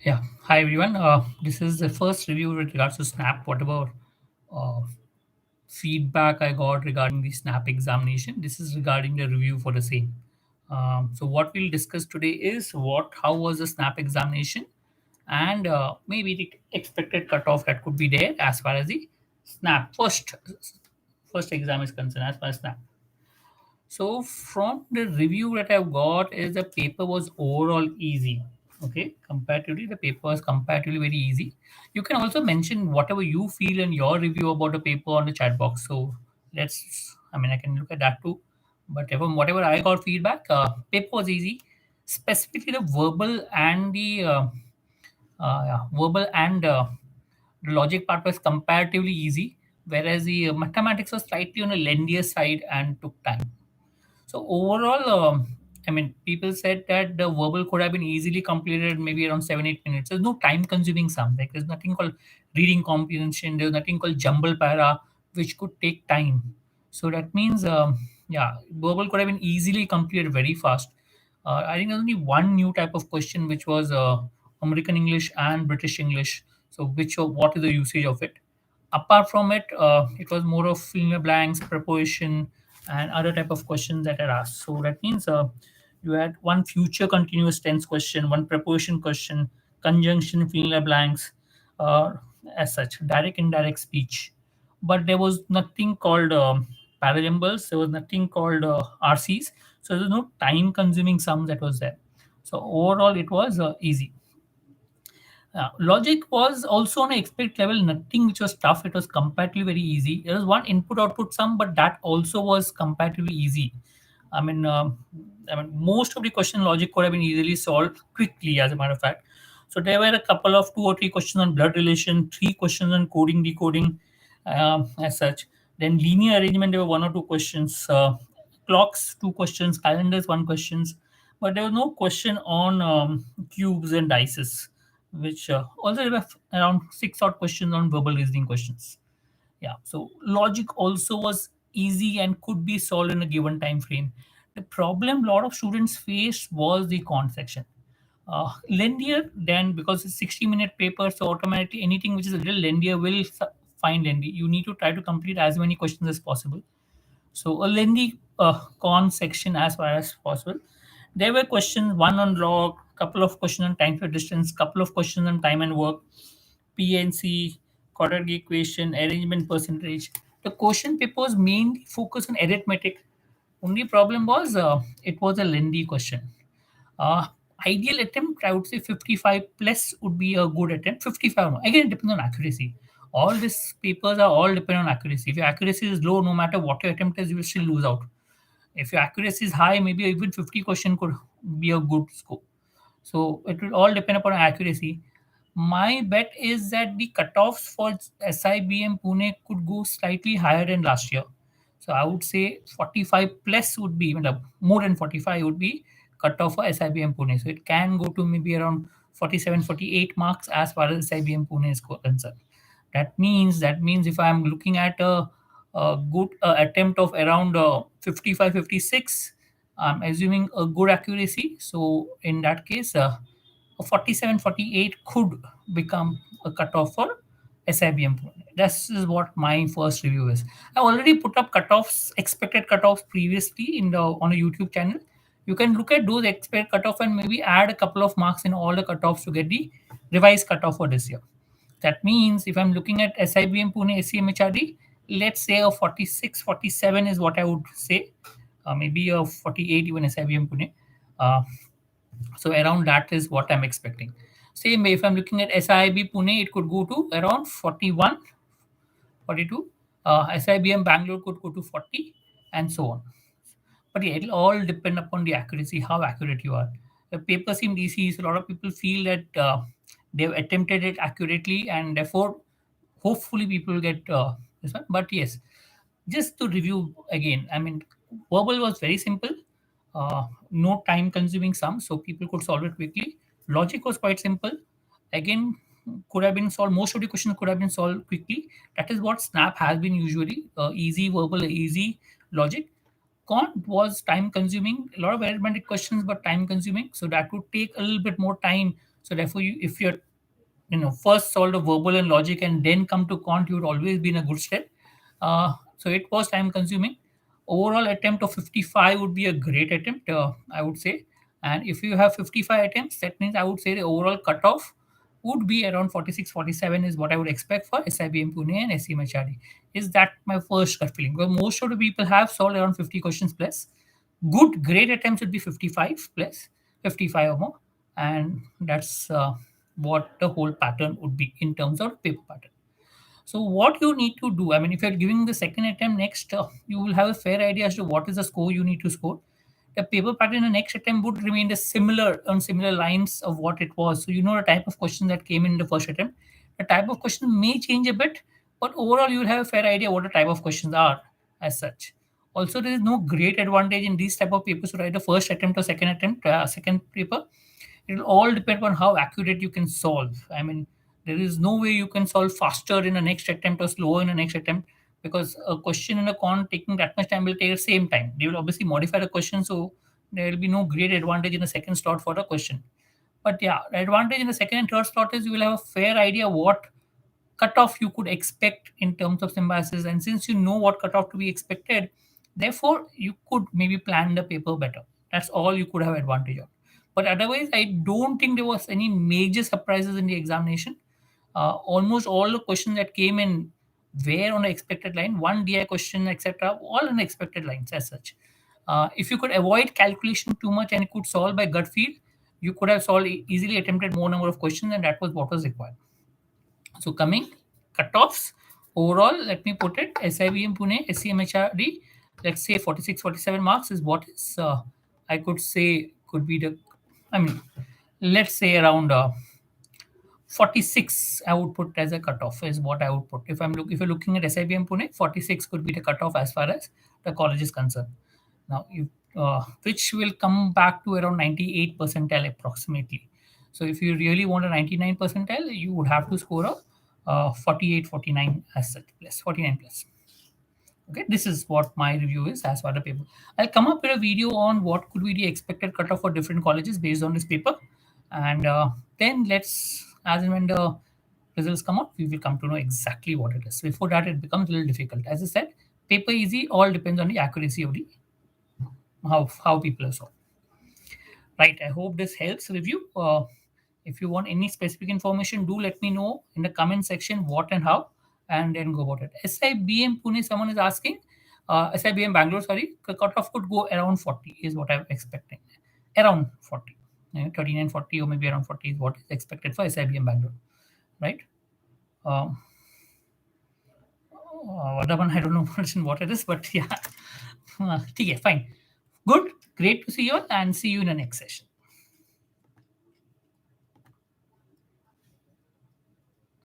Yeah. Hi, everyone. This is the first review with regards to Snap. Whatever uh, feedback I got regarding the Snap examination, this is regarding the review for the same. So, what we'll discuss today is how was the Snap examination, and maybe the expected cutoff that could be there as far as the Snap first exam is concerned, as far as Snap. So from the review that I've got is the paper was overall easy. Okay, comparatively the paper was comparatively very easy. You can also mention whatever you feel in your review about the paper on the chat box. So I can look at that too. But from whatever I got feedback, paper was easy. Specifically the verbal and the logic part was comparatively easy, whereas the mathematics was slightly on the lengthier side and took time. So overall, people said that the verbal could have been easily completed maybe around 7-8 minutes. There's no time-consuming sum. Like there's nothing called reading comprehension. There's nothing called jumble para, which could take time. So that means, yeah, verbal could have been easily completed very fast. I think there's only one new type of question, which was American English and British English. So what is the usage of it? Apart from it, it was more of fill in the blanks, preposition, and other type of questions that are asked. So that means you had one future continuous tense question, one preposition question, conjunction, fill in the blanks, uh, as such, direct indirect speech. But there was nothing called parajumbles. There was nothing called RCs. So there was no time consuming sum that was there. So overall, it was easy. Logic was also on an expert level, nothing which was tough. It was comparatively very easy. There was one input output sum, but that also was comparatively easy. I mean, um most of the question logic could have been easily solved quickly, as a matter of fact. So there were a couple of 2 or 3 questions on blood relation, 3 questions on coding, decoding, as such. Then linear arrangement, there were 1 or 2 questions. Clocks, 2 questions. Calendars, 1 questions. But there was no question on cubes and dices, which also there were around 6 odd questions on verbal reasoning questions. Yeah, so logic also was easy and could be solved in a given time frame. The problem a lot of students faced was the con section. Lengthier than, because it's 60-minute paper, so automatically anything which is a little lengthier will find lengthy. You need to try to complete as many questions as possible. So a lengthy con section as far as possible. There were questions, one on log, couple of questions on time to distance, couple of questions on time and work, PNC, quadratic equation, arrangement percentage. The question paper was mainly focused on arithmetic. Only problem was it was a lengthy question. Uh, Ideal attempt, I would say 55 plus would be a good attempt. 55, no. Again, it depends on accuracy. All these papers are all depend on accuracy. If your accuracy is low, no matter what your attempt is, you will still lose out. If your accuracy is high, maybe even 50 question could be a good score. So it will all depend upon accuracy. My bet is that the cutoffs for SIBM Pune could go slightly higher than last year. So I would say 45 plus would be, more than 45 would be cutoff for SIBM Pune. So it can go to maybe around 47, 48 marks as far as SIBM Pune is concerned. That means if I'm looking at a good attempt of around 55, 56, I'm assuming a good accuracy. So in that case, a 47, 48 could become a cutoff for SIBM. This is what my first review is. I already put up cutoffs, expected cutoffs previously in the on a YouTube channel. You can look at those expected cutoff and maybe add a couple of marks in all the cutoffs to get the revised cutoff for this year. That means if I'm looking at SIBM Pune SCMHRD, let's say a 46, 47 is what I would say. Maybe a 48 even SIBM Pune. Uh, so around that is what I'm expecting. Same way, if I'm looking at SIB Pune, it could go to around 41, 42. SIBM Bangalore could go to 40, and so on. But yeah, it'll all depend upon the accuracy, how accurate you are. The paper seemed easy, so a lot of people feel that they've attempted it accurately, and therefore, hopefully, people get this one. But yes, just to review again, verbal was very simple, no time consuming sum, so people could solve it quickly. Logic was quite simple. Again, could have been solved. Most of the questions could have been solved quickly. That is what Snap has been usually, easy verbal, easy logic. Con was time consuming, a lot of arithmetic questions, but time consuming. So that would take a little bit more time. So therefore, if you're first solve the verbal and logic and then come to quant, you would always be in a good state. So it was time consuming. Overall attempt of 55 would be a great attempt, I would say. And if you have 55 attempts, that means I would say the overall cutoff would be around 46, 47 is what I would expect for SIBM Pune and SEMHRD. Is that my first gut feeling? Because most of the people have solved around 50 questions plus. Good great attempts would be 55 plus, 55 or more. And that's what the whole pattern would be in terms of paper pattern. So what you need to do, I mean, if you're giving the second attempt next, you will have a fair idea as to what is the score you need to score. The paper pattern in the next attempt would remain the similar on similar lines of what it was. So you know the type of question that came in the first attempt. The type of question may change a bit, but overall you will have a fair idea what the type of questions are as such. Also, there is no great advantage in these type of papers to write the first attempt or second attempt, second paper. It will all depend on how accurate you can solve. I mean, there is no way you can solve faster in the next attempt or slower in the next attempt, because a question in a con taking that much time will take the same time. They will obviously modify the question, so there will be no great advantage in the second slot for the question. But yeah, the advantage in the second and third slot is you will have a fair idea what cutoff you could expect in terms of symbiosis. And since you know what cutoff to be expected, therefore you could maybe plan the paper better. That's all you could have advantage of. But otherwise, I don't think there was any major surprises in the examination. Almost all the questions that came in were on the expected line. One DI question, etc., all on the expected lines as such. If you could avoid calculation too much and could solve by gut feel, you could have solved easily attempted more number of questions, and that was what was required. So coming cutoffs overall, let me put it SIBM Pune, SCMHRD, let's say 46, 47 marks is what is I could say could be the, I mean, let's say around 46 I would put as a cutoff is what I would put. If you're looking at SIBM Pune, 46 could be the cutoff as far as the college is concerned. Now, which will come back to around 98 percentile approximately. So if you really want a 99 percentile, you would have to score a 48, 49 as such, plus 49 plus. Okay, this is what my review is as far as the paper. I'll come up with a video on what could be the expected cutoff for different colleges based on this paper, and then let's, as and when the results come out, we will come to know exactly what it is. Before that, it becomes a little difficult. As I said, paper easy, all depends on the accuracy of the how people are solved. Right. I hope this helps review. If you want any specific information, do let me know in the comment section what and how, and then go about it. SIBM Pune, someone is asking. SIBM Bangalore, sorry, cutoff could go around 40 is what I'm expecting. Around 40. 39, 40, or maybe around 40 is what is expected for SIBM Bangalore. Right. Other one, I don't know what it is, but yeah. Okay, fine. Good. Great to see you all, and see you in the next session.